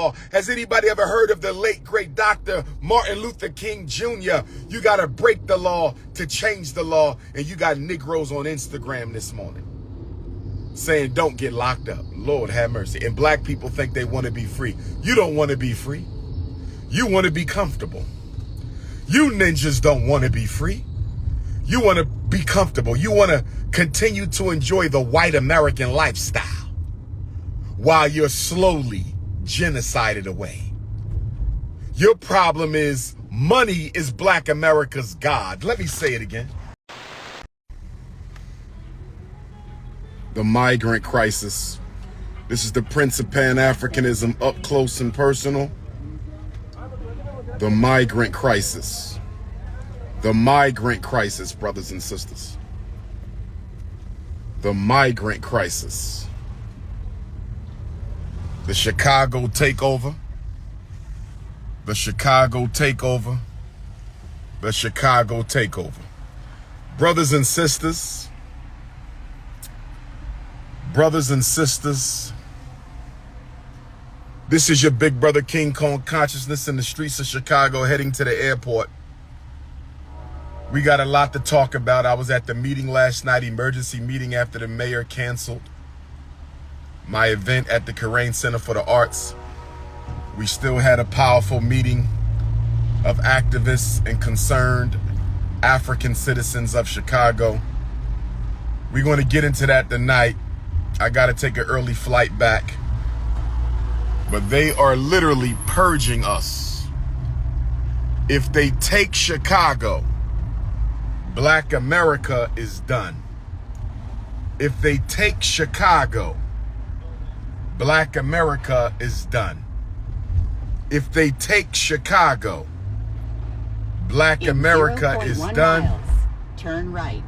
law. Has anybody ever heard of the late, great Dr. Martin Luther King Jr.? You got to break the law to change the law. And you got Negroes on Instagram this morning saying, don't get locked up. Lord have mercy. And black people think they want to be free. You don't want to be free. You want to be comfortable. You ninjas don't want to be free. You want to be comfortable. You want to continue to enjoy the white American lifestyle while you're slowly genocided away. Your problem is money is black America's God. Let me say it again. The migrant crisis. This is the Prince of Pan-Africanism up close and personal. The migrant crisis. The migrant crisis, brothers and sisters. The migrant crisis. The Chicago takeover. The Chicago takeover. The Chicago takeover. Brothers and sisters. Brothers and sisters. This is your big brother King Kong consciousness in the streets of Chicago heading to the airport. We got a lot to talk about. I was at the meeting last night, emergency meeting after the mayor canceled my event at the Karain Center for the Arts. We still had a powerful meeting of activists and concerned African citizens of Chicago. We're going to get into that tonight. I got to take an early flight back. But they are literally purging us. If they take Chicago, black America is done. If they take Chicago, black America is done. If they take Chicago, black America is done. Miles, turn right.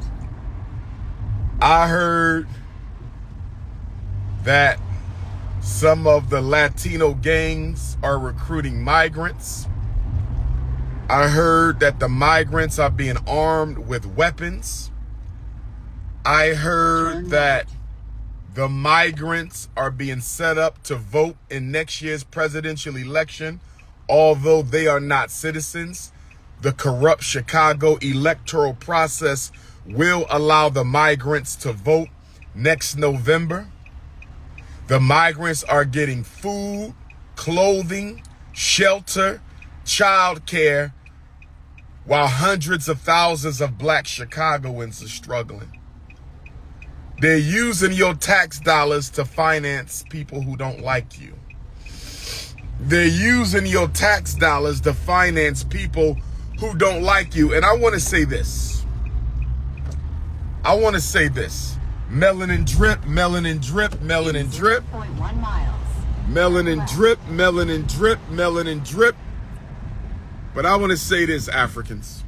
I heard that some of the Latino gangs are recruiting migrants. I heard that the migrants are being armed with weapons. I heard that the migrants are being set up to vote in next year's presidential election, although they are not citizens. The corrupt Chicago electoral process will allow the migrants to vote next November. The migrants are getting food, clothing, shelter, childcare, while hundreds of thousands of black Chicagoans are struggling. They're using your tax dollars to finance people who don't like you. They're using your tax dollars to finance people who don't like you. And I want to say this. Melanin drip, melanin drip, melanin drip. 0.1 miles. Melanin drip, melanin drip, melanin drip. But I want to say this, Africans.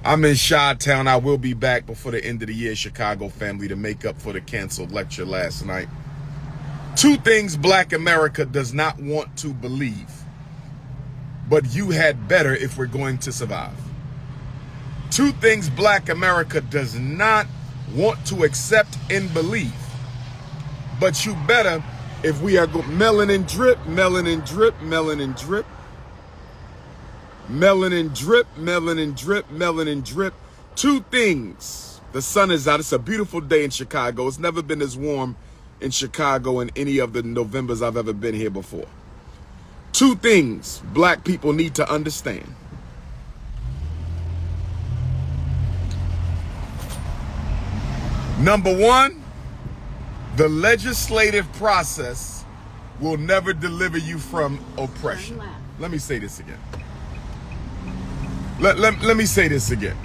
I'm in Chi-Town. I will be back before the end of the year, Chicago family, to make up for the canceled lecture last night. Two things black America does not want to believe. But you had better if we're going to survive. Two things black America does not want to accept and believe. But you better if we are going melanin drip, melanin drip, melanin drip. Melanin drip, melanin drip, melanin drip. Two things. The sun is out. It's a beautiful day in Chicago. It's never been as warm in Chicago in any of the Novembers I've ever been here before. Two things black people need to understand. Number one, the legislative process will never deliver you from oppression. Let me say this again. Let me say this again.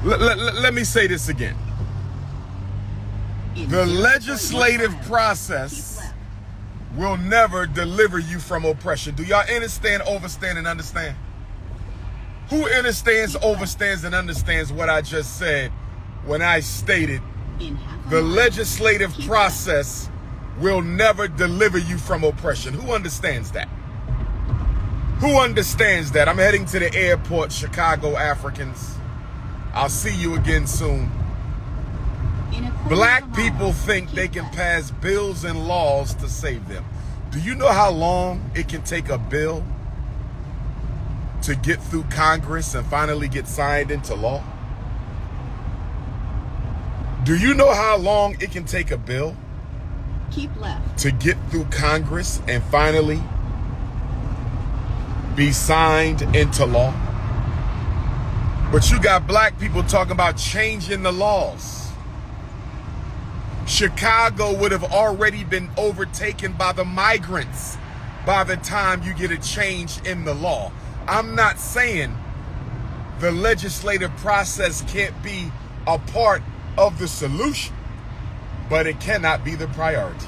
Let me say this again. The legislative process will never deliver you from oppression. Do y'all understand, overstand, and understand? Who understands, overstands, and understands what I just said when I stated the legislative process will never deliver you from oppression? Who understands that? Who understands that? I'm heading to the airport, Chicago Africans. I'll see you again soon. Black people think they can pass bills and laws to save them. Do you know how long it can take a bill to get through Congress and finally get signed into law? Do you know how long it can take a bill Keep left. to get through Congress and finally be signed into law? But you got black people talking about changing the laws. Chicago would have already been overtaken by the migrants by the time you get a change in the law. I'm not saying the legislative process can't be a part of the solution, but it cannot be the priority.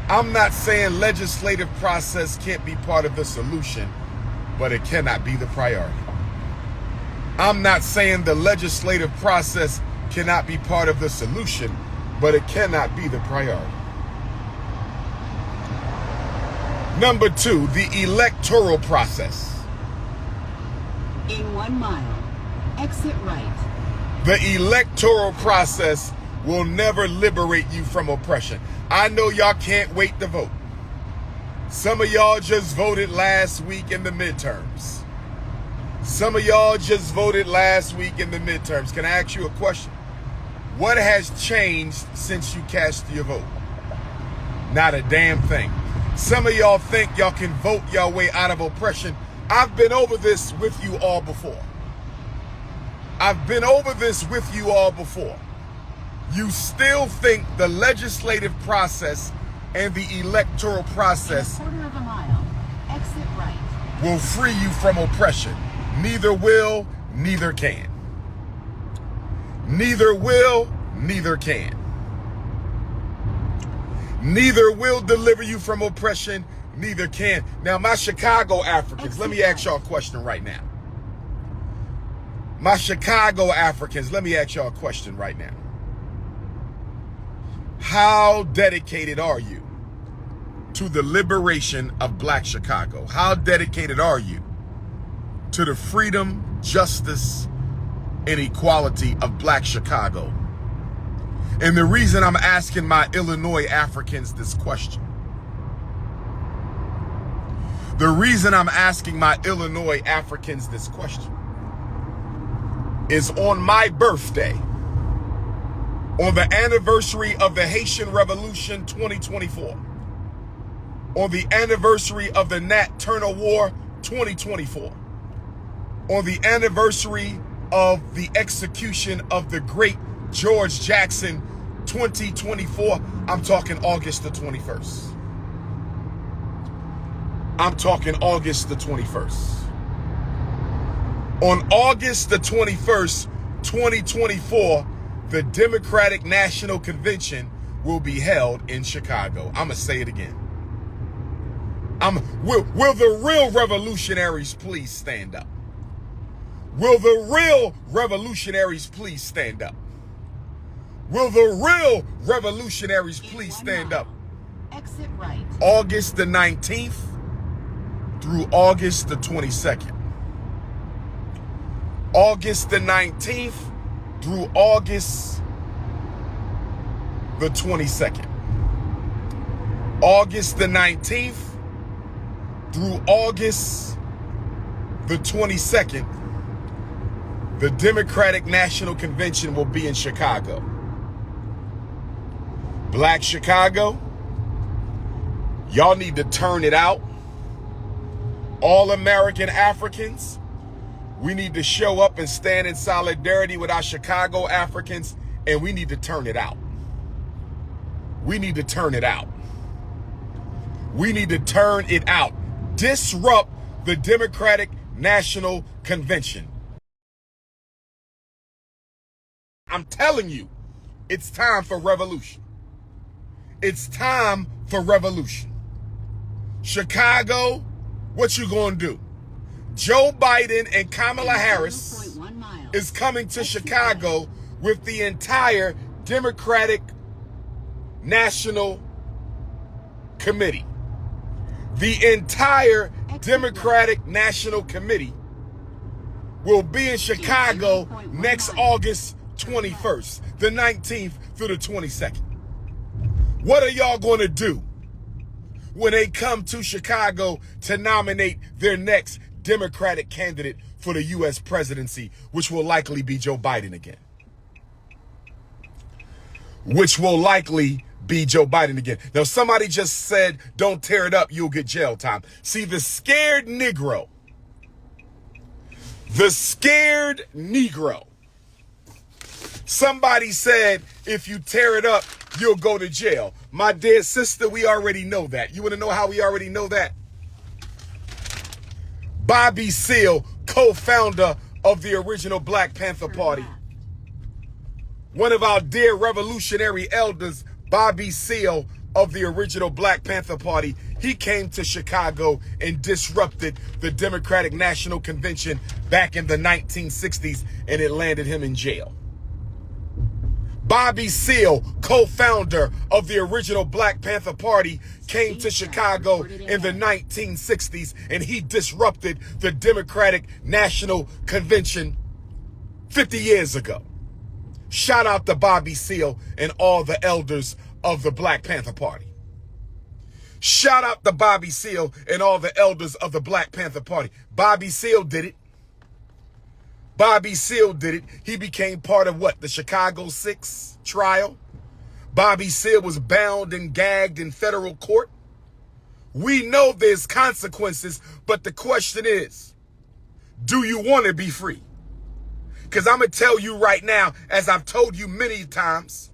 I'm not saying legislative process can't be part of the solution, but it cannot be the priority. I'm not saying the legislative process cannot be part of the solution, but it cannot be the priority. Number 2, the electoral process. In 1 mile, exit right. The electoral process will never liberate you from oppression. I know y'all can't wait to vote. Some of y'all just voted last week in the midterms. Some of y'all just voted last week in the midterms. Can I ask you a question? What has changed since you cast your vote? Not a damn thing. Some of y'all think y'all can vote your way out of oppression. I've been over this with you all before. I've been over this with you all before. You still think the legislative process and the electoral process In a quarter of a mile, exit right. will free you from oppression. Neither will, neither can. Neither will, neither can. Neither will deliver you from oppression, neither can. Now, my Chicago Africans, let me ask y'all a question right now. My Chicago Africans, let me ask y'all a question right now. How dedicated are you to the liberation of Black Chicago? How dedicated are you to the freedom, justice, and equality of Black Chicago? And the reason I'm asking my Illinois Africans this question, the reason I'm asking my Illinois Africans this question is on my birthday, on the anniversary of the Haitian Revolution 2024, on the anniversary of the Nat Turner War 2024, on the anniversary of the execution of the great George Jackson 2024, I'm talking August the 21st. I'm talking August the 21st. On August the 21st, 2024, the Democratic National Convention will be held in Chicago. I'm going to say it again. Will the real revolutionaries please stand up? Will the real revolutionaries please stand up? Will the real revolutionaries please stand up? Exit right. August the 19th through August the 22nd. August the 19th through August the 22nd. August the 19th through August the 22nd, the Democratic National Convention will be in Chicago. Black Chicago, y'all need to turn it out. All American Africans, we need to show up and stand in solidarity with our Chicago Africans, and we need to turn it out. We need to turn it out. We need to turn it out. Disrupt the Democratic National Convention. I'm telling you, it's time for revolution. It's time for revolution. Chicago, what you gonna do? Joe Biden and Kamala Harris is coming to Chicago with the entire Democratic National Committee. The entire Democratic National Committee will be in Chicago next August 21st, the 19th through the 22nd. What are y'all going to do when they come to Chicago to nominate their next Democratic candidate for the U.S. presidency, which will likely be Joe Biden again? Which will likely be Joe Biden again. Now, somebody just said, don't tear it up, you'll get jail time. See, the scared Negro, somebody said, if you tear it up, you'll go to jail. My dear sister, we already know that. You want to know how we already know that? Bobby Seale, co-founder of the original Black Panther Party. One of our dear revolutionary elders, Bobby Seale of the original Black Panther Party, he came to Chicago and disrupted the Democratic National Convention back in the 1960s, and it landed him in jail. Bobby Seale, co-founder of the original Black Panther Party, came to Chicago in the 1960s, and he disrupted the Democratic National Convention 50 years ago. Shout out to Bobby Seale and all the elders of the Black Panther Party. Shout out to Bobby Seale and all the elders of the Black Panther Party. Bobby Seale did it. Bobby Seale did it. He became part of what? The Chicago 6 trial. Bobby Seale was bound and gagged in federal court. We know there's consequences, but the question is, do you want to be free? Because I'm going to tell you right now, as I've told you many times,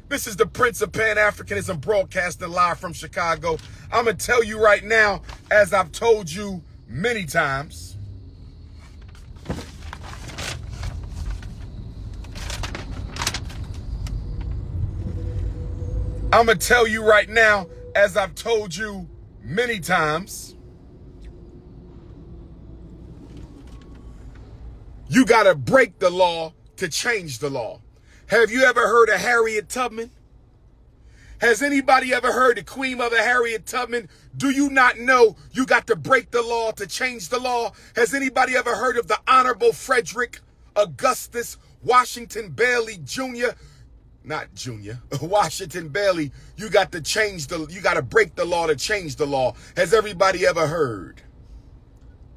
this is the Prince of Pan-Africanism broadcasting live from Chicago. I'm going to tell you right now, as I've told you many times, I'm going to tell you right now, as I've told you many times, you got to break the law to change the law. Have you ever heard of Harriet Tubman? Has anybody ever heard of Queen Mother Harriet Tubman? Do you not know you got to break the law to change the law? Has anybody ever heard of the Honorable Frederick Augustus Washington Bailey Jr.? Not Junior, Washington Bailey. You got to break the law to change the law. Has everybody ever heard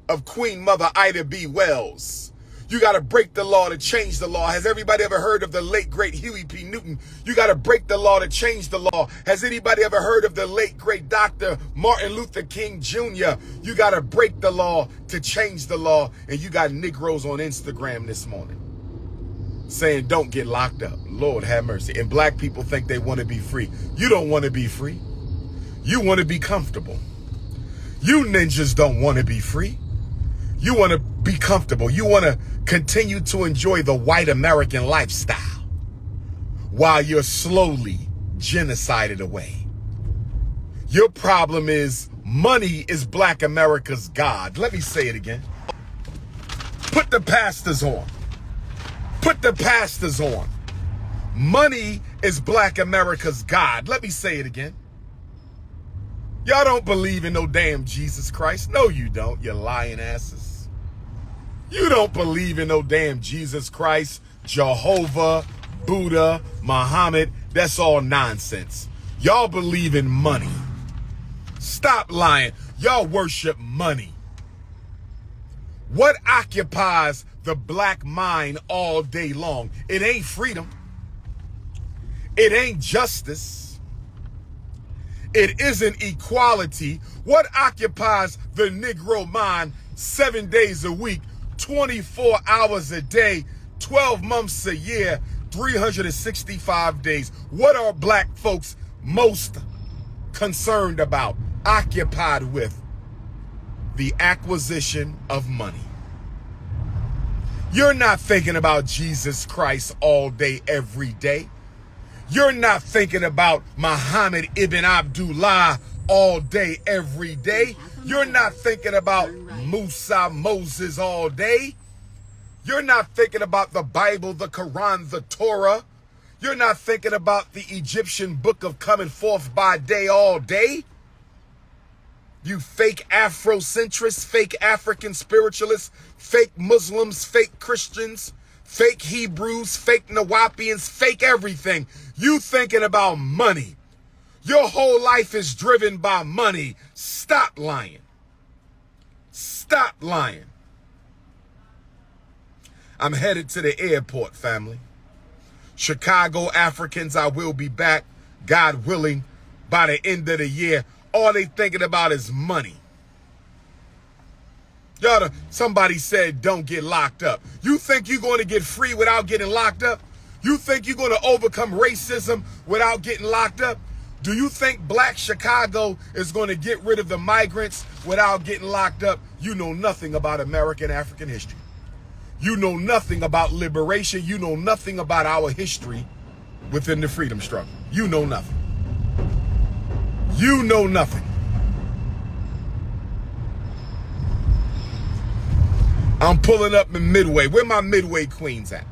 of Queen Mother Ida B. Wells? You got to break the law to change the law. Has everybody ever heard of the late, great Huey P. Newton? You got to break the law to change the law. Has anybody ever heard of the late, great Dr. Martin Luther King Jr.? You got to break the law to change the law. And you got Negroes on Instagram this morning saying, don't get locked up. Lord have mercy. And black people think they want to be free. You don't want to be free. You want to be comfortable. You ninjas don't want to be free. You want to be comfortable. You want to continue to enjoy the white American lifestyle while you're slowly genocided away. Your problem is money is black America's God. Let me say it again. Put the pastors on. Put the pastors on. Money is black America's God. Let me say it again. Y'all don't believe in no damn Jesus Christ. No, you don't, you lying asses. You don't believe in no damn Jesus Christ, Jehovah, Buddha, Muhammad. That's all nonsense. Y'all believe in money. Stop lying. Y'all worship money. What occupies the black mind all day long? It ain't freedom. It ain't justice. It isn't equality. What occupies the Negro mind 7 days a week, 24 hours a day, 12 months a year, 365 days? What are black folks most concerned about, occupied with? The acquisition of money. You're not thinking about Jesus Christ all day, every day. You're not thinking about Muhammad ibn Abdullah all day, every day. You're not thinking about Musa, Moses all day. You're not thinking about the Bible, the Quran, the Torah. You're not thinking about the Egyptian book of coming forth by day all day. You fake Afrocentrists, fake African spiritualists, fake Muslims, fake Christians, fake Hebrews, fake Nawapians, fake everything. You thinking about money. Your whole life is driven by money. Stop lying. Stop lying. I'm headed to the airport, family. Chicago Africans, I will be back, God willing, by the end of the year. All they thinking about is money. Y'all, somebody said don't get locked up. You think you're going to get free without getting locked up? You think you're going to overcome racism without getting locked up? Do you think Black Chicago is going to get rid of the migrants without getting locked up? You know nothing about American African history. You know nothing about liberation. You know nothing about our history within the freedom struggle. You know nothing. You know nothing. I'm pulling up in Midway. Where my Midway queens at?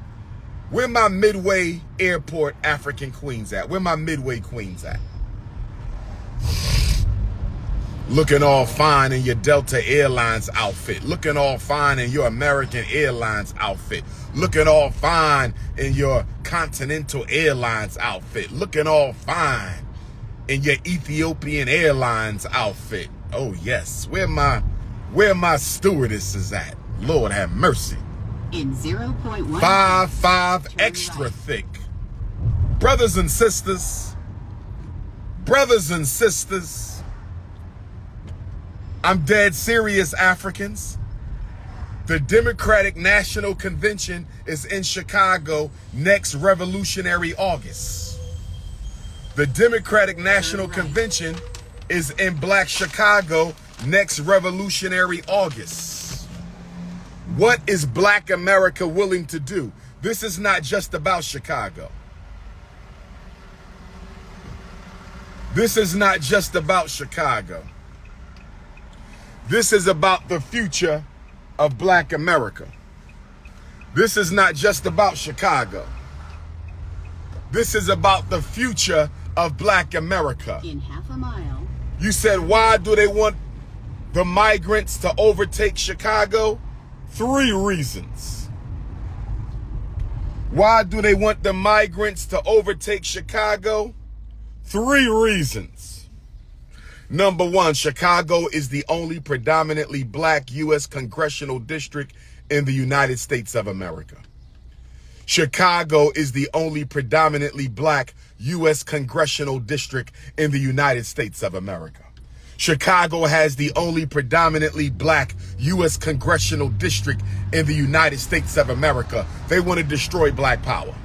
Where my Midway airport African queens at? Where my Midway queens at? Looking all fine in your Delta Airlines outfit. Looking all fine in your American Airlines outfit. Looking all fine in your Continental Airlines outfit. Looking all fine in your Ethiopian Airlines outfit. Oh yes, where my stewardesses at? Lord have mercy. In 0.1 5 extra thick. Brothers and sisters, I'm dead serious, Africans. The Democratic National Convention is in Chicago next Revolutionary August. The Democratic National Convention is in Black Chicago next Revolutionary August. What is Black America willing to do? This is not just about Chicago. This is not just about Chicago. This is about the future of Black America. This is not just about Chicago. This is about the future of Black America. In half a mile. You said, why do they want the migrants to overtake Chicago? 3 reasons. Why do they want the migrants to overtake Chicago? 3 reasons. Number 1, Chicago is the only predominantly Black U.S. congressional district in the United States of America. Chicago is the only predominantly Black U.S. congressional district in the United States of America. Chicago has the only predominantly Black U.S. congressional district in the United States of America. They want to destroy Black power.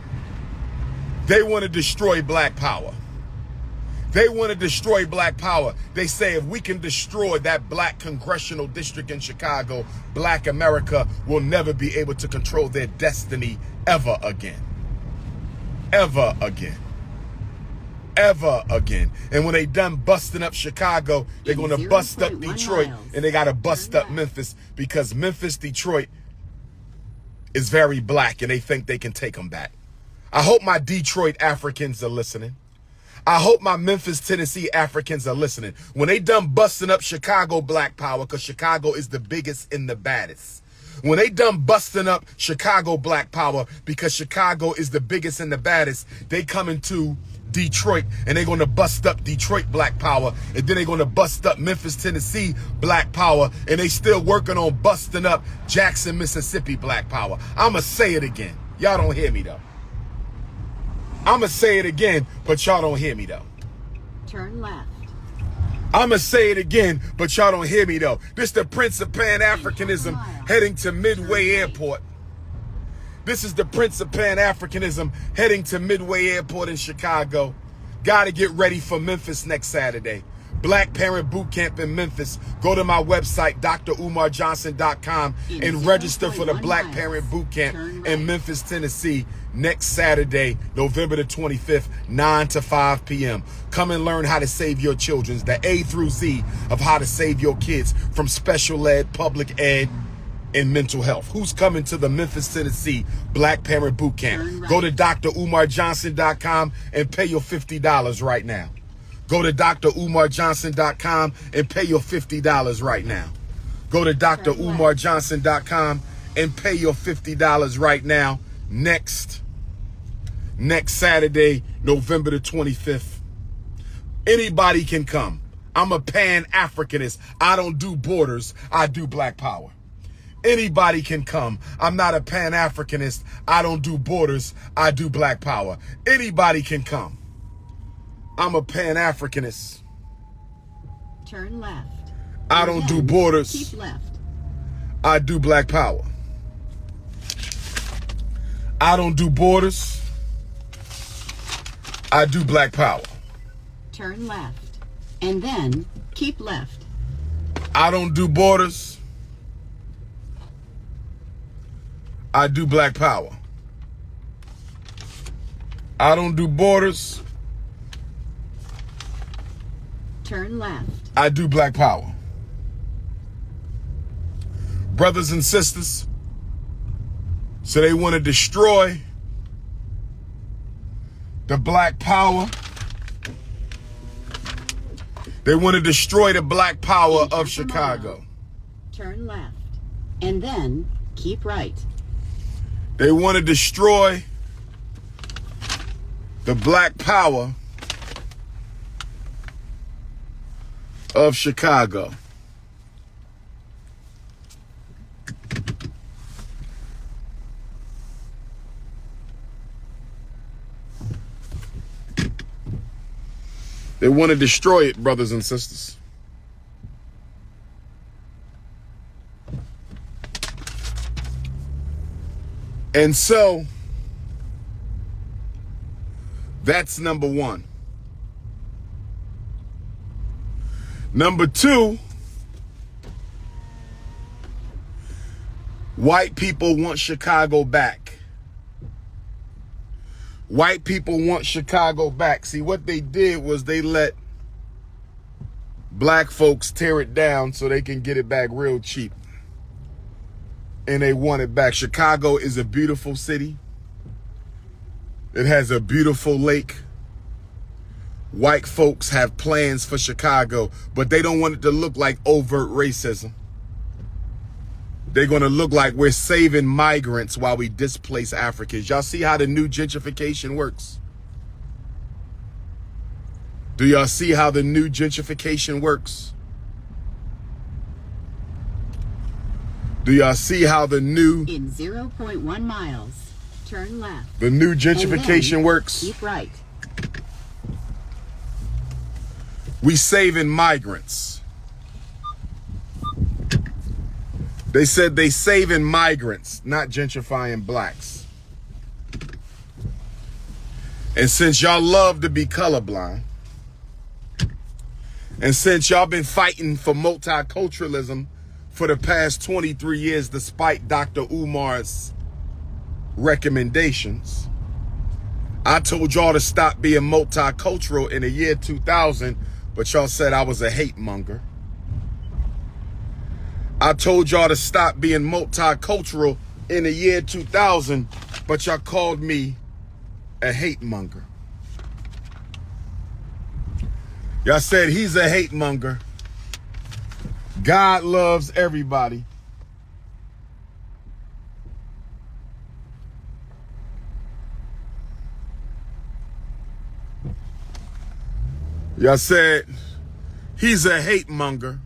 They want to destroy Black power. They want to destroy Black power. They say if we can destroy that Black congressional district in Chicago, Black America will never be able to control their destiny ever again. Ever again. Ever again. And when they done busting up Chicago, they're going to bust up Detroit, and they got to bust up Memphis, because Memphis, Detroit is very Black, and they think they can take them back. I hope my Detroit Africans are listening. I hope my Memphis, Tennessee Africans are listening. When they done busting up Chicago Black power, because Chicago is the biggest and the baddest. When they done busting up Chicago Black power, because Chicago is the biggest and the baddest, they coming to Detroit, and they're going to bust up Detroit Black power, and then they're going to bust up Memphis, Tennessee Black power, and they still working on busting up Jackson, Mississippi Black power. I'ma say it again. Y'all don't hear me though. I'ma say it again, but y'all don't hear me though. Turn left. I'ma say it again, but y'all don't hear me though. This the Prince of Pan-Africanism heading to Midway Airport. This is the Prince of Pan-Africanism heading to Midway Airport in Chicago. Gotta get ready for Memphis next Saturday. Black Parent Boot Camp in Memphis. Go to my website, DrUmarJohnson.com, and register for the Black Parent Boot Camp in Memphis, Tennessee, next Saturday, November the 25th, 9 to 5 p.m. Come and learn how to save your children, the A through Z of how to save your kids from special ed, public ed, and mental health. Who's coming to the Memphis, Tennessee Black Parent Boot Camp? Go to DrUmarJohnson.com and pay your $50 right now. Go to DrUmarJohnson.com and pay your $50 right now. Go to DrUmarJohnson.com and pay your $50 right now. next Saturday, November the 25th. Anybody can come. I'm a Pan-Africanist. I don't do borders. I do black power. Anybody can come. I'm not a Pan-Africanist. I don't do borders. I do black power. Anybody can come. I'm a Pan-Africanist. Turn left. I don't do borders. Keep left. I do black power. I don't do borders. I do black power. Turn left. And then keep left. I don't do borders. I do black power. I don't do borders. Turn left. I do black power. Brothers and sisters, so they want to destroy the black power. They want to destroy the black power of Chicago. Turn left. And then keep right. They want to destroy the black power of Chicago. They want to destroy it, brothers and sisters. And so, that's number one. Number two, white people want Chicago back. White people want Chicago back. See, what they did was they let black folks tear it down so they can get it back real cheap. And they want it back. Chicago is a beautiful city. It has a beautiful lake. White folks have plans for Chicago, but they don't want it to look like overt racism. They're going to look like we're saving migrants while we displace Africans. Y'all see how the new gentrification works? Do y'all see how the new gentrification works? Do y'all see how the new... In 0.1 miles, turn left. The new gentrification works? Keep right. We saving migrants. They said they saving migrants, not gentrifying blacks. And since y'all love to be colorblind, and since y'all been fighting for multiculturalism for the past 23 years, despite Dr. Umar's recommendations, I told y'all to stop being multicultural in the year 2000, but y'all said I was a hate monger. I told y'all to stop being multicultural in the year 2000, but y'all called me a hate monger. Y'all said he's a hate monger. God loves everybody. Y'all said he's a hate monger.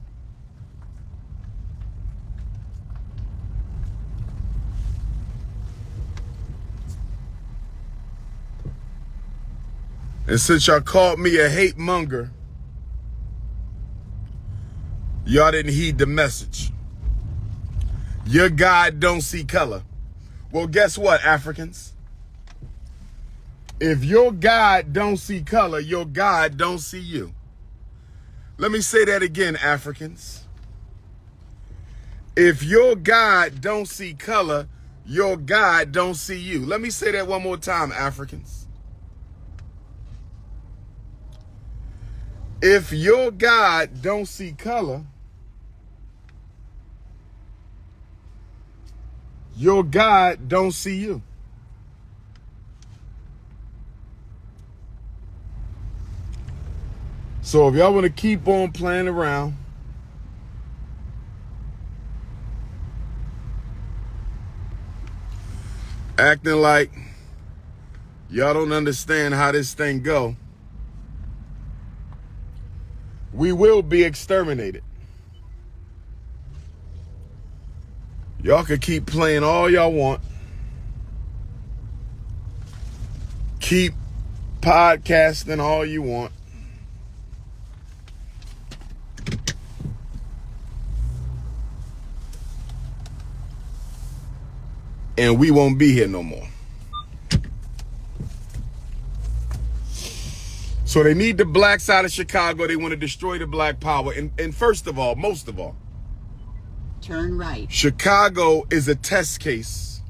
And since y'all called me a hate monger, y'all didn't heed the message. Your God don't see color. Well, guess what, Africans? If your God don't see color, your God don't see you. Let me say that again, Africans. If your God don't see color, your God don't see you. Let me say that one more time, Africans. If your God don't see color, your God don't see you. So if y'all want to keep on playing around, acting like y'all don't understand how this thing go, we will be exterminated. Y'all can keep playing all y'all want. Keep podcasting all you want. And we won't be here no more. So they need the blacks out of Chicago. They want to destroy the black power. And first of all, most of all, turn right. Chicago is a test case.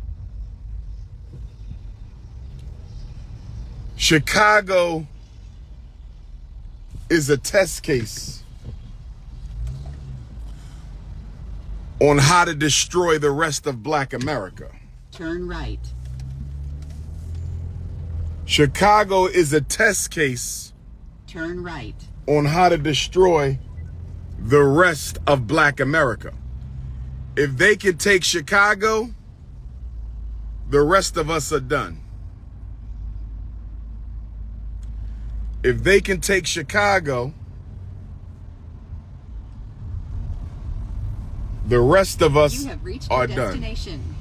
Chicago is a test case on how to destroy the rest of black America. Turn right. Chicago is a test case. Turn right. On how to destroy the rest of black America. If they can take Chicago, the rest of us are done. If they can take Chicago, the rest of us you have reached are your done. Destination.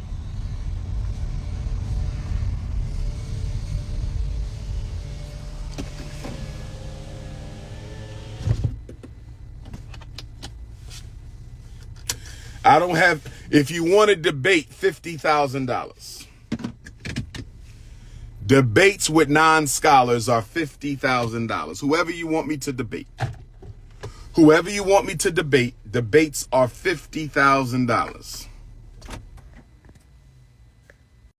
I don't have, if you want to debate, $50,000. Debates with non-scholars are $50,000. Whoever you want me to debate. Whoever you want me to debate, debates are $50,000.